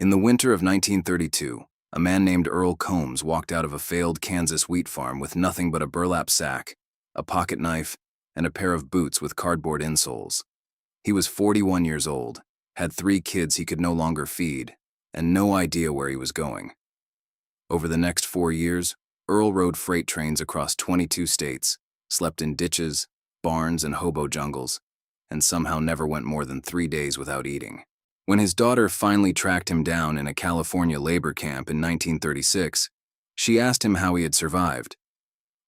In the winter of 1932, a man named Earl Combs walked out of a failed Kansas wheat farm with nothing but a burlap sack, a pocket knife, and a pair of boots with cardboard insoles. He was 41 years old, had 3 kids he could no longer feed, and no idea where he was going. Over the next 4 years, Earl rode freight trains across 22 states, slept in ditches, barns, and hobo jungles, and somehow never went more than 3 days without eating. When his daughter finally tracked him down in a California labor camp in 1936, she asked him how he had survived.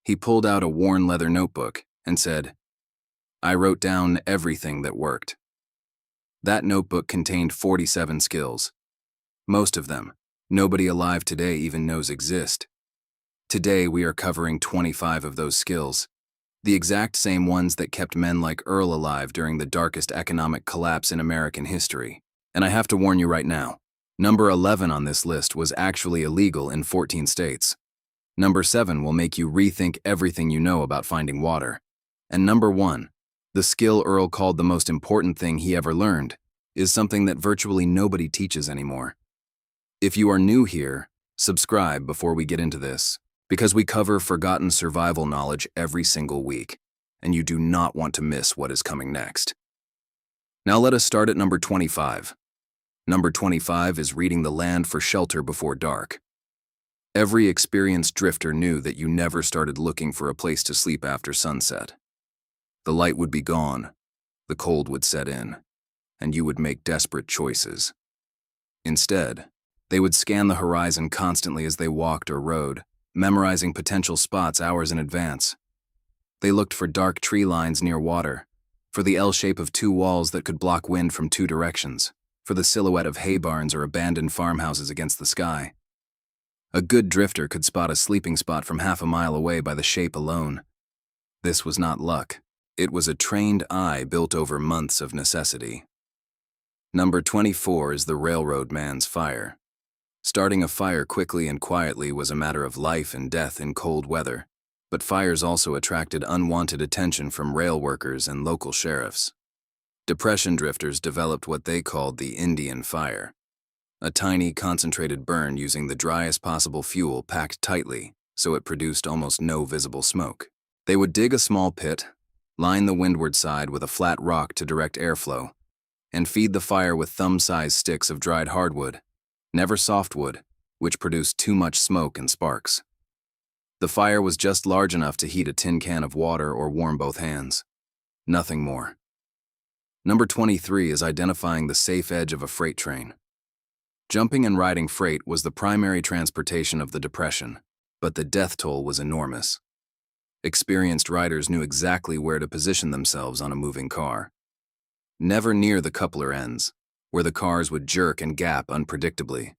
He pulled out a worn leather notebook and said, "I wrote down everything that worked." That notebook contained 47 skills. Most of them, nobody alive today even knows exist. Today we are covering 25 of those skills, the exact same ones that kept men like Earl alive during the darkest economic collapse in American history. And I have to warn you right now, number 11 on this list was actually illegal in 14 states. Number 7 will make you rethink everything you know about finding water. And number 1, the skill Earl called the most important thing he ever learned, is something that virtually nobody teaches anymore. If you are new here, subscribe before we get into this, because we cover forgotten survival knowledge every single week, and you do not want to miss what is coming next. Now let us start at number 25. Number 25 is reading the land for shelter before dark. Every experienced drifter knew that you never started looking for a place to sleep after sunset. The light would be gone, the cold would set in, and you would make desperate choices. Instead, they would scan the horizon constantly as they walked or rode, memorizing potential spots hours in advance. They looked for dark tree lines near water, for the L shape of 2 walls that could block wind from 2 directions, for the silhouette of hay barns or abandoned farmhouses against the sky. A good drifter could spot a sleeping spot from half a mile away by the shape alone. This was not luck. It was a trained eye built over months of necessity. Number 24 is the railroad man's fire. Starting a fire quickly and quietly was a matter of life and death in cold weather, but fires also attracted unwanted attention from rail workers and local sheriffs. Depression drifters developed what they called the Indian fire, a tiny concentrated burn using the driest possible fuel packed tightly so it produced almost no visible smoke. They would dig a small pit, line the windward side with a flat rock to direct airflow, and feed the fire with thumb-sized sticks of dried hardwood, never softwood, which produced too much smoke and sparks. The fire was just large enough to heat a tin can of water or warm both hands. Nothing more. Number 23 is identifying the safe edge of a freight train. Jumping and riding freight was the primary transportation of the Depression, but the death toll was enormous. Experienced riders knew exactly where to position themselves on a moving car. Never near the coupler ends, where the cars would jerk and gap unpredictably.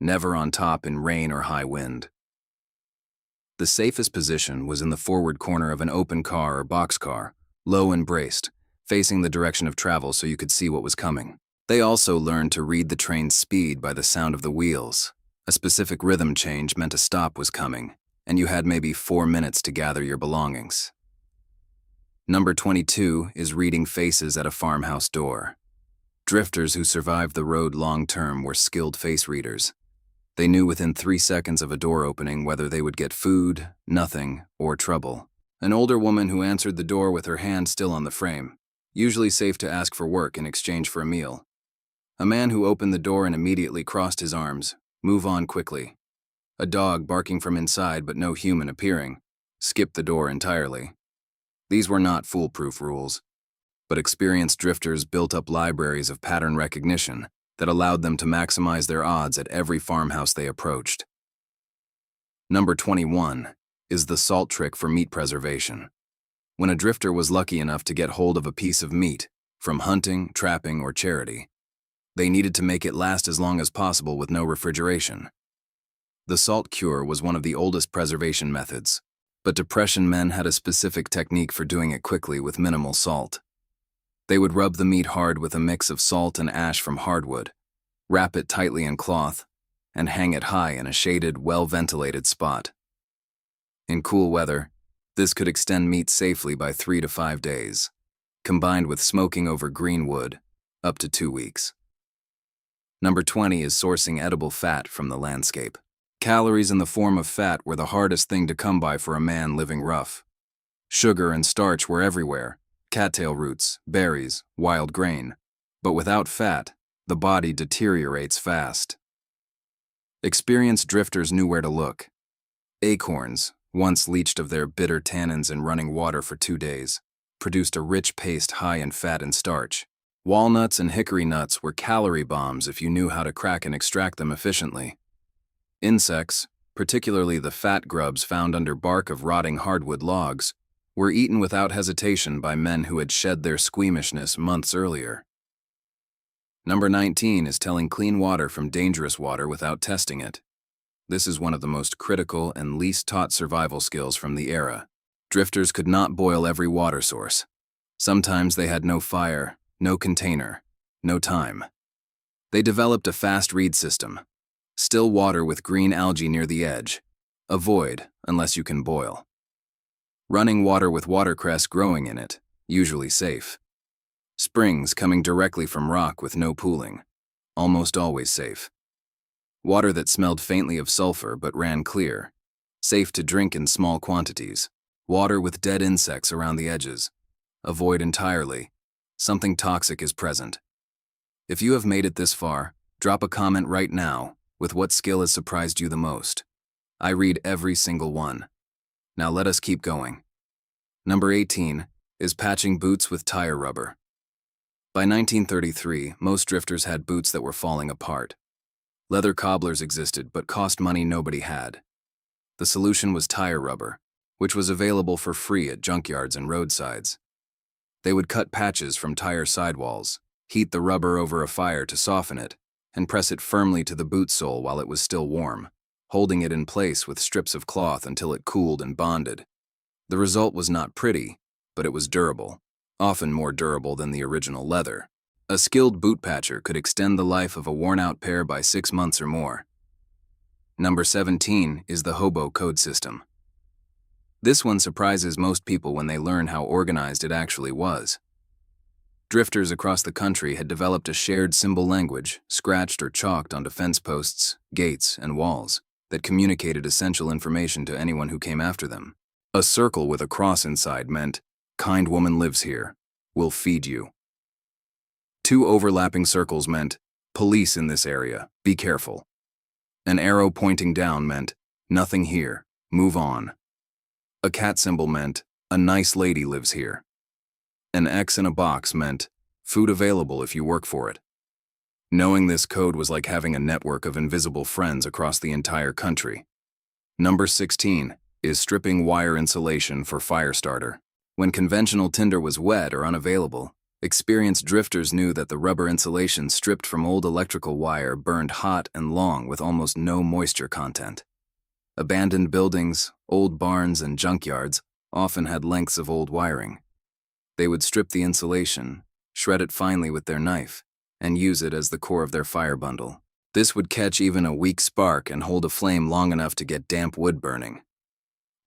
Never on top in rain or high wind. The safest position was in the forward corner of an open car or boxcar, low and braced, facing the direction of travel so you could see what was coming. They also learned to read the train's speed by the sound of the wheels. A specific rhythm change meant a stop was coming, and you had maybe 4 minutes to gather your belongings. Number 22 is reading faces at a farmhouse door. Drifters who survived the road long-term were skilled face readers. They knew within 3 seconds of a door opening whether they would get food, nothing, or trouble. An older woman who answered the door with her hand still on the frame, usually safe to ask for work in exchange for a meal. A man who opened the door and immediately crossed his arms, move on quickly. A dog barking from inside but no human appearing, skip the door entirely. These were not foolproof rules, but experienced drifters built up libraries of pattern recognition that allowed them to maximize their odds at every farmhouse they approached. Number 21 is the salt trick for meat preservation. When a drifter was lucky enough to get hold of a piece of meat, from hunting, trapping, or charity, they needed to make it last as long as possible with no refrigeration. The salt cure was one of the oldest preservation methods, but Depression men had a specific technique for doing it quickly with minimal salt. They would rub the meat hard with a mix of salt and ash from hardwood, wrap it tightly in cloth, and hang it high in a shaded, well-ventilated spot. In cool weather, this could extend meat safely by 3 to 5 days, combined with smoking over green wood, up to 2 weeks. Number 20 is sourcing edible fat from the landscape. Calories in the form of fat were the hardest thing to come by for a man living rough. Sugar and starch were everywhere, cattail roots, berries, wild grain. But without fat, the body deteriorates fast. Experienced drifters knew where to look. Acorns, once leached of their bitter tannins in running water for 2 days, produced a rich paste high in fat and starch. Walnuts and hickory nuts were calorie bombs if you knew how to crack and extract them efficiently. Insects, particularly the fat grubs found under bark of rotting hardwood logs, were eaten without hesitation by men who had shed their squeamishness months earlier. Number 19 is telling clean water from dangerous water without testing it. This is one of the most critical and least taught survival skills from the era. Drifters could not boil every water source. Sometimes they had no fire, no container, no time. They developed a fast read system. Still water with green algae near the edge. Avoid unless you can boil. Running water with watercress growing in it, usually safe. Springs coming directly from rock with no pooling, almost always safe. Water that smelled faintly of sulfur but ran clear, safe to drink in small quantities. Water with dead insects around the edges. Avoid entirely. Something toxic is present. If you have made it this far, drop a comment right now with what skill has surprised you the most. I read every single one. Now let us keep going. Number 18 is patching boots with tire rubber. By 1933, most drifters had boots that were falling apart. Leather cobblers existed but cost money nobody had. The solution was tire rubber, which was available for free at junkyards and roadsides. They would cut patches from tire sidewalls, heat the rubber over a fire to soften it, and press it firmly to the boot sole while it was still warm, holding it in place with strips of cloth until it cooled and bonded. The result was not pretty, but it was durable, often more durable than the original leather. A skilled boot patcher could extend the life of a worn-out pair by 6 months or more. Number 17 is the hobo code system. This one surprises most people when they learn how organized it actually was. Drifters across the country had developed a shared symbol language, scratched or chalked onto fence posts, gates, and walls, that communicated essential information to anyone who came after them. A circle with a cross inside meant, "Kind woman lives here. We'll feed you." 2 overlapping circles meant, "Police in this area. Be careful." An arrow pointing down meant, "Nothing here. Move on." A cat symbol meant, "A nice lady lives here." An X in a box meant, "Food available if you work for it." Knowing this code was like having a network of invisible friends across the entire country. Number 16 is stripping wire insulation for fire starter. When conventional tinder was wet or unavailable, experienced drifters knew that the rubber insulation stripped from old electrical wire burned hot and long with almost no moisture content. Abandoned buildings, old barns, and junkyards often had lengths of old wiring. They would strip the insulation, shred it finely with their knife, and use it as the core of their fire bundle. This would catch even a weak spark and hold a flame long enough to get damp wood burning.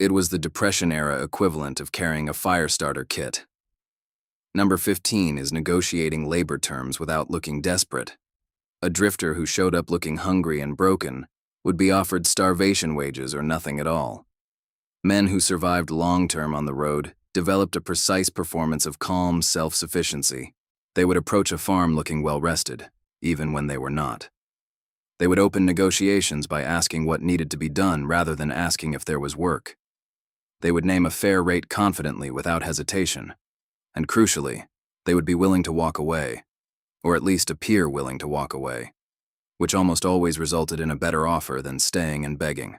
It was the Depression-era equivalent of carrying a fire starter kit. Number 15 is negotiating labor terms without looking desperate. A drifter who showed up looking hungry and broken would be offered starvation wages or nothing at all. Men who survived long-term on the road developed a precise performance of calm self-sufficiency. They would approach a farm looking well-rested, even when they were not. They would open negotiations by asking what needed to be done rather than asking if there was work. They would name a fair rate confidently without hesitation. And crucially, they would be willing to walk away, or at least appear willing to walk away, which almost always resulted in a better offer than staying and begging.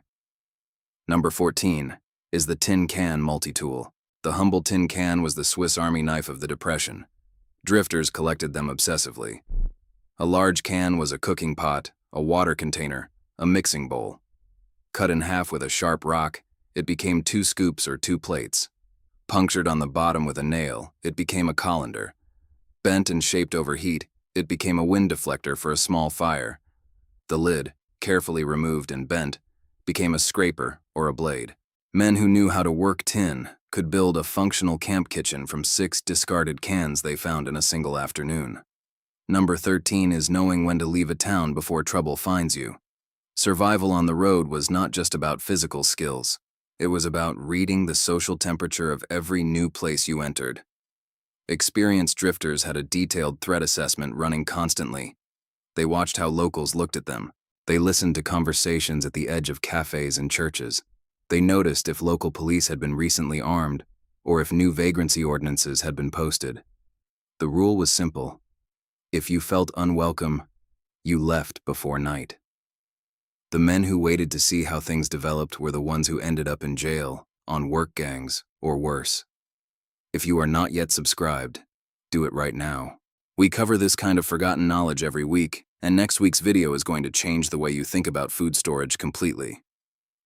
Number 14 is the tin can multi-tool. The humble tin can was the Swiss Army knife of the Depression. Drifters collected them obsessively. A large can was a cooking pot, a water container, a mixing bowl. Cut in half with a sharp rock, it became 2 scoops or 2 plates. Punctured on the bottom with a nail, it became a colander. Bent and shaped over heat, it became a wind deflector for a small fire. The lid, carefully removed and bent, became a scraper or a blade. Men who knew how to work tin could build a functional camp kitchen from 6 discarded cans they found in a single afternoon. Number 13 is knowing when to leave a town before trouble finds you. Survival on the road was not just about physical skills. It was about reading the social temperature of every new place you entered. Experienced drifters had a detailed threat assessment running constantly. They watched how locals looked at them. They listened to conversations at the edge of cafes and churches. They noticed if local police had been recently armed or if new vagrancy ordinances had been posted. The rule was simple. If you felt unwelcome, you left before night. The men who waited to see how things developed were the ones who ended up in jail, on work gangs, or worse. If you are not yet subscribed, do it right now. We cover this kind of forgotten knowledge every week, and next week's video is going to change the way you think about food storage completely.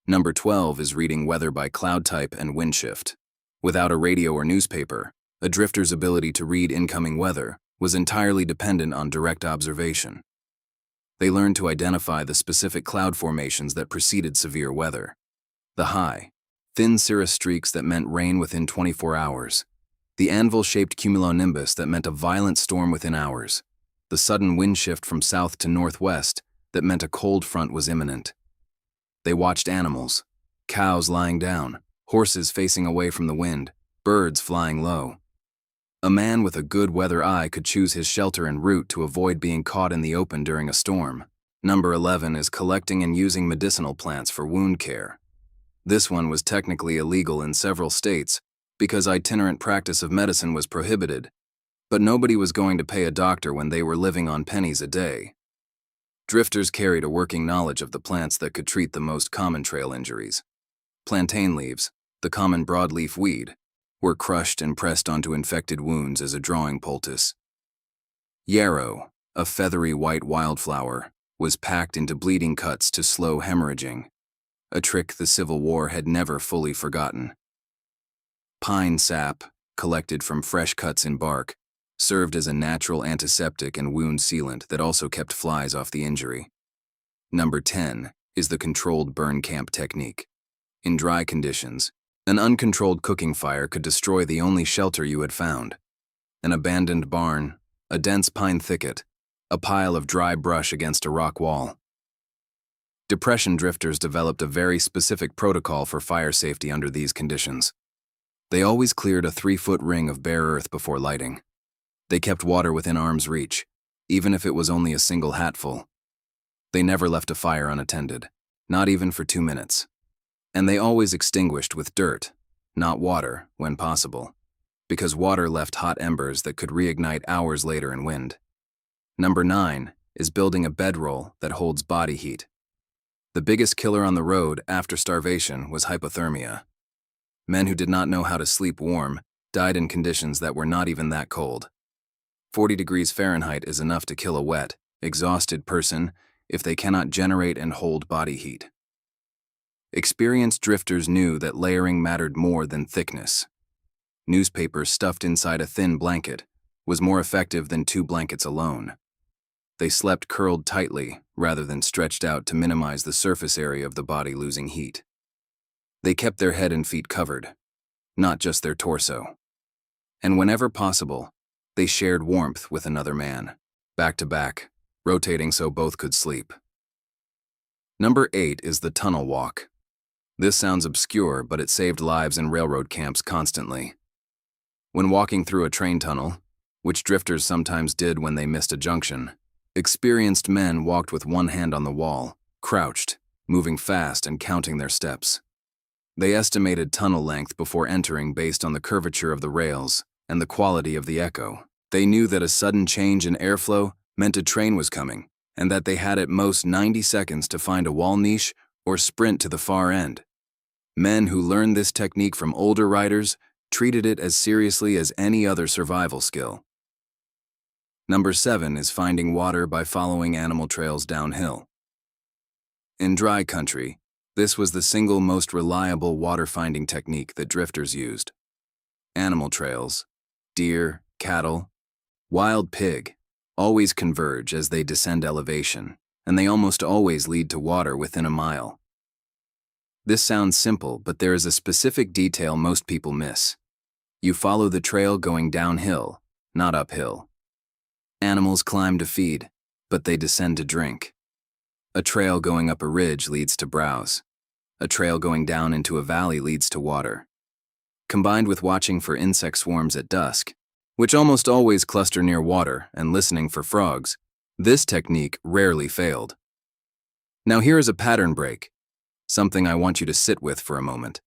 Number 12 is reading weather by cloud type and wind shift. Without a radio or newspaper, a drifter's ability to read incoming weather was entirely dependent on direct observation. They learned to identify the specific cloud formations that preceded severe weather. The high, thin cirrus streaks that meant rain within 24 hours. The anvil-shaped cumulonimbus that meant a violent storm within hours. The sudden wind shift from south to northwest that meant a cold front was imminent. They watched animals, cows lying down, horses facing away from the wind, birds flying low. A man with a good weather eye could choose his shelter and route to avoid being caught in the open during a storm. Number 11 is collecting and using medicinal plants for wound care. This one was technically illegal in several states because itinerant practice of medicine was prohibited, but nobody was going to pay a doctor when they were living on pennies a day. Drifters carried a working knowledge of the plants that could treat the most common trail injuries. Plantain leaves, the common broadleaf weed, were crushed and pressed onto infected wounds as a drawing poultice. Yarrow, a feathery white wildflower, was packed into bleeding cuts to slow hemorrhaging, a trick the Civil War had never fully forgotten. Pine sap, collected from fresh cuts in bark, served as a natural antiseptic and wound sealant that also kept flies off the injury. Number 10 is the controlled burn camp technique. In dry conditions, an uncontrolled cooking fire could destroy the only shelter you had found. An abandoned barn, a dense pine thicket, a pile of dry brush against a rock wall. Depression drifters developed a very specific protocol for fire safety under these conditions. They always cleared a 3-foot ring of bare earth before lighting. They kept water within arm's reach, even if it was only a single hatful. They never left a fire unattended, not even for 2 minutes. And they always extinguished with dirt, not water, when possible, because water left hot embers that could reignite hours later in wind. Number 9 is building a bedroll that holds body heat. The biggest killer on the road after starvation was hypothermia. Men who did not know how to sleep warm died in conditions that were not even that cold. 40 degrees Fahrenheit is enough to kill a wet, exhausted person if they cannot generate and hold body heat. Experienced drifters knew that layering mattered more than thickness. Newspapers stuffed inside a thin blanket was more effective than 2 blankets alone. They slept curled tightly rather than stretched out to minimize the surface area of the body losing heat. They kept their head and feet covered, not just their torso. And whenever possible, they shared warmth with another man, back to back, rotating so both could sleep. Number 8 is the tunnel walk. This sounds obscure, but it saved lives in railroad camps constantly. When walking through a train tunnel, which drifters sometimes did when they missed a junction, experienced men walked with one hand on the wall, crouched, moving fast and counting their steps. They estimated tunnel length before entering based on the curvature of the rails and the quality of the echo. They knew that a sudden change in airflow meant a train was coming, and that they had at most 90 seconds to find a wall niche or sprint to the far end. Men who learned this technique from older riders treated it as seriously as any other survival skill. Number 7 is finding water by following animal trails downhill. In dry country, this was the single most reliable water-finding technique that drifters used. Animal trails, deer, cattle, wild pig, always converge as they descend elevation, and they almost always lead to water within a mile. This sounds simple, but there is a specific detail most people miss. You follow the trail going downhill, not uphill. Animals climb to feed, but they descend to drink. A trail going up a ridge leads to browse. A trail going down into a valley leads to water. Combined with watching for insect swarms at dusk, which almost always cluster near water, and listening for frogs, this technique rarely failed. Now here is a pattern break, something I want you to sit with for a moment.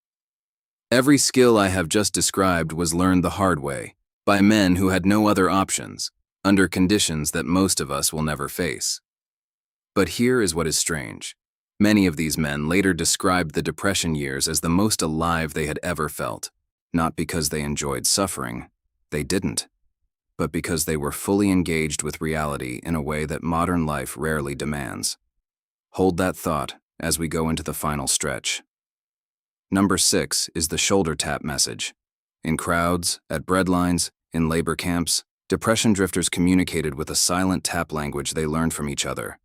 Every skill I have just described was learned the hard way, by men who had no other options, under conditions that most of us will never face. But here is what is strange. Many of these men later described the Depression years as the most alive they had ever felt, not because they enjoyed suffering, they didn't, but because they were fully engaged with reality in a way that modern life rarely demands. Hold that thought as we go into the final stretch. Number 6 is the shoulder tap message. In crowds, at breadlines, in labor camps, Depression drifters communicated with a silent tap language they learned from each other.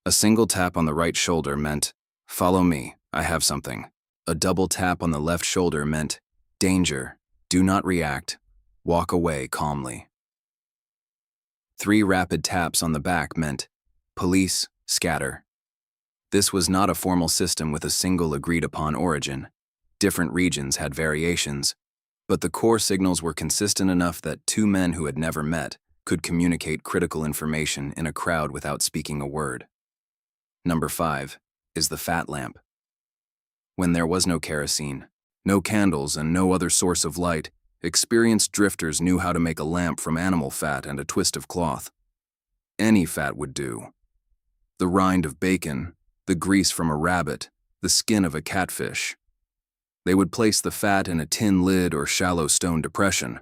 A single tap on the right shoulder meant, "Follow me, I have something." A double tap on the left shoulder meant, "Danger, do not react, walk away calmly." 3 rapid taps on the back meant, "Police, scatter." This was not a formal system with a single agreed-upon origin. Different regions had variations, but the core signals were consistent enough that 2 men who had never met could communicate critical information in a crowd without speaking a word. Number 5 is the fat lamp. When there was no kerosene, no candles, and no other source of light, experienced drifters knew how to make a lamp from animal fat and a twist of cloth. Any fat would do. The rind of bacon, the grease from a rabbit, the skin of a catfish. They would place the fat in a tin lid or shallow stone depression,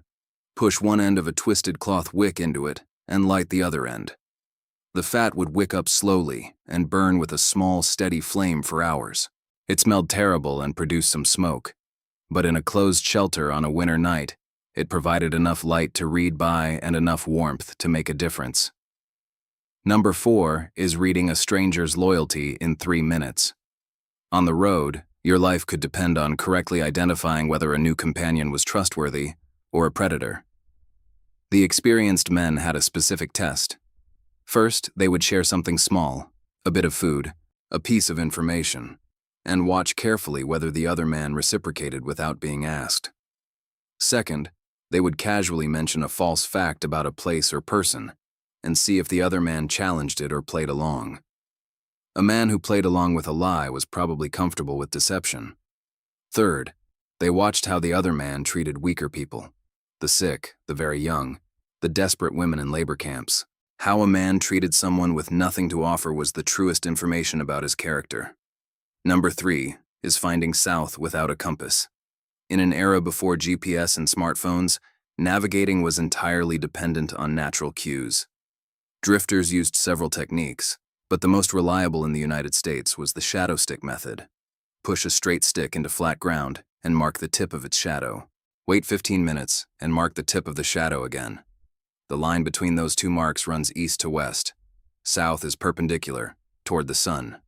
push one end of a twisted cloth wick into it, and light the other end. The fat would wick up slowly and burn with a small, steady flame for hours. It smelled terrible and produced some smoke, but in a closed shelter on a winter night, it provided enough light to read by and enough warmth to make a difference. Number 4 is reading a stranger's loyalty in 3 minutes. On the road, your life could depend on correctly identifying whether a new companion was trustworthy or a predator. The experienced men had a specific test. First, they would share something small, a bit of food, a piece of information, and watch carefully whether the other man reciprocated without being asked. Second, they would casually mention a false fact about a place or person, and see if the other man challenged it or played along. A man who played along with a lie was probably comfortable with deception. Third, they watched how the other man treated weaker people, the sick, the very young, the desperate women in labor camps. How a man treated someone with nothing to offer was the truest information about his character. Number 3 is finding south without a compass. In an era before GPS and smartphones, navigating was entirely dependent on natural cues. Drifters used several techniques, but the most reliable in the United States was the shadow stick method. Push a straight stick into flat ground and mark the tip of its shadow. Wait 15 minutes and mark the tip of the shadow again. The line between those 2 marks runs east to west. South is perpendicular, toward the sun.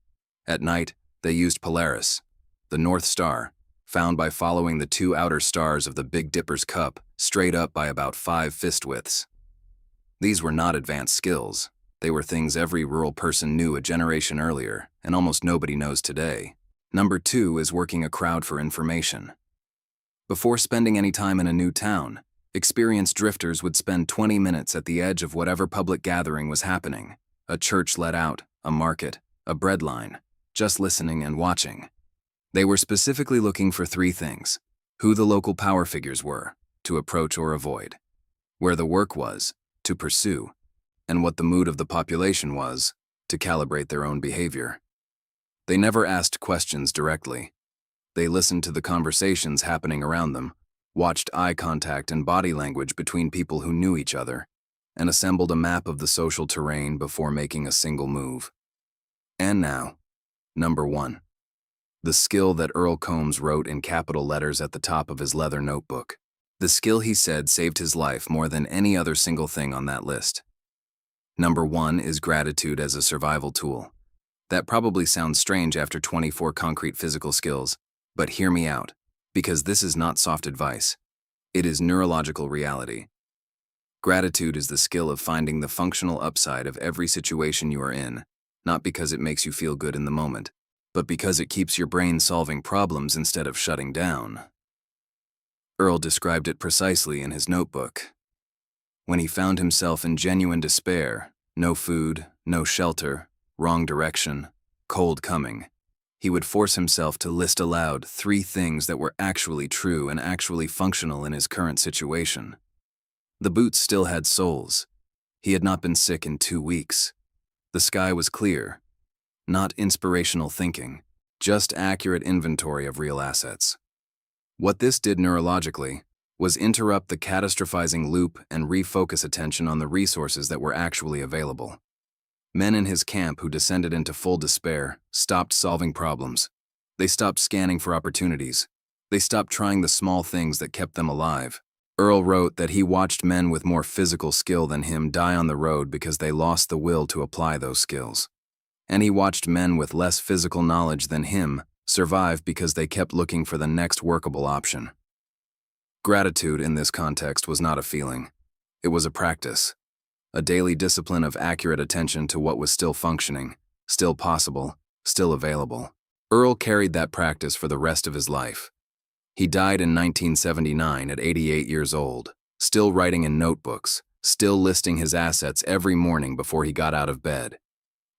At night, they used Polaris, the North Star, found by following the 2 outer stars of the Big Dipper's cup straight up by about 5 fist widths. These were not advanced skills. They were things every rural person knew a generation earlier, and almost nobody knows today. Number 2 is working a crowd for information. Before spending any time in a new town, experienced drifters would spend 20 minutes at the edge of whatever public gathering was happening, a church let out, a market, a breadline, just listening and watching. They were specifically looking for 3 things: who the local power figures were, to approach or avoid; where the work was, to pursue; and what the mood of the population was, to calibrate their own behavior. They never asked questions directly. They listened to the conversations happening around them, watched eye contact and body language between people who knew each other, and assembled a map of the social terrain before making a single move. And now, number 1. The skill that Earl Combs wrote in capital letters at the top of his leather notebook. The skill he said saved his life more than any other single thing on that list. Number 1 is gratitude as a survival tool. That probably sounds strange after 24 concrete physical skills, but hear me out, because this is not soft advice. It is neurological reality. Gratitude is the skill of finding the functional upside of every situation you are in, not because it makes you feel good in the moment, but because it keeps your brain solving problems instead of shutting down. Earl described it precisely in his notebook. When he found himself in genuine despair, no food, no shelter, wrong direction, cold coming, he would force himself to list aloud 3 things that were actually true and actually functional in his current situation. The boots still had soles. He had not been sick in 2 weeks. The sky was clear. Not inspirational thinking, just accurate inventory of real assets. What this did neurologically was interrupt the catastrophizing loop and refocus attention on the resources that were actually available. Men in his camp who descended into full despair stopped solving problems. They stopped scanning for opportunities. They stopped trying the small things that kept them alive. Earl wrote that he watched men with more physical skill than him die on the road because they lost the will to apply those skills. And he watched men with less physical knowledge than him survive because they kept looking for the next workable option. Gratitude in this context was not a feeling. It was a practice, a daily discipline of accurate attention to what was still functioning, still possible, still available. Earl carried that practice for the rest of his life. He died in 1979 at 88 years old, still writing in notebooks, still listing his assets every morning before he got out of bed.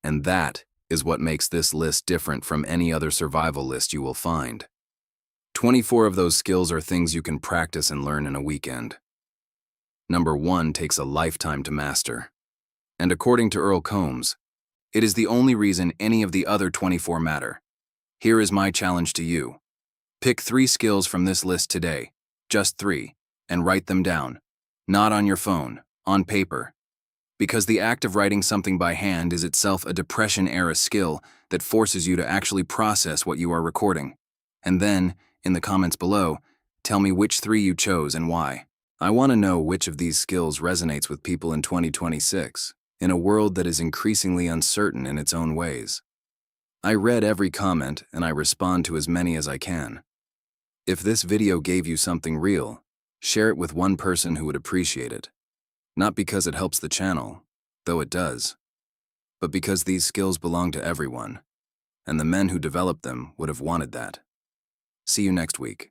And that is what makes this list different from any other survival list you will find. 24 of those skills are things you can practice and learn in a weekend. Number 1 takes a lifetime to master. And according to Earl Combs, it is the only reason any of the other 24 matter. Here is my challenge to you. Pick 3 skills from this list today, just 3, and write them down. Not on your phone, on paper. Because the act of writing something by hand is itself a Depression-era skill that forces you to actually process what you are recording. And then, in the comments below, tell me which 3 you chose and why. I want to know which of these skills resonates with people in 2026, in a world that is increasingly uncertain in its own ways. I read every comment and I respond to as many as I can. If this video gave you something real, share it with one person who would appreciate it. Not because it helps the channel, though it does, but because these skills belong to everyone, and the men who developed them would have wanted that. See you next week.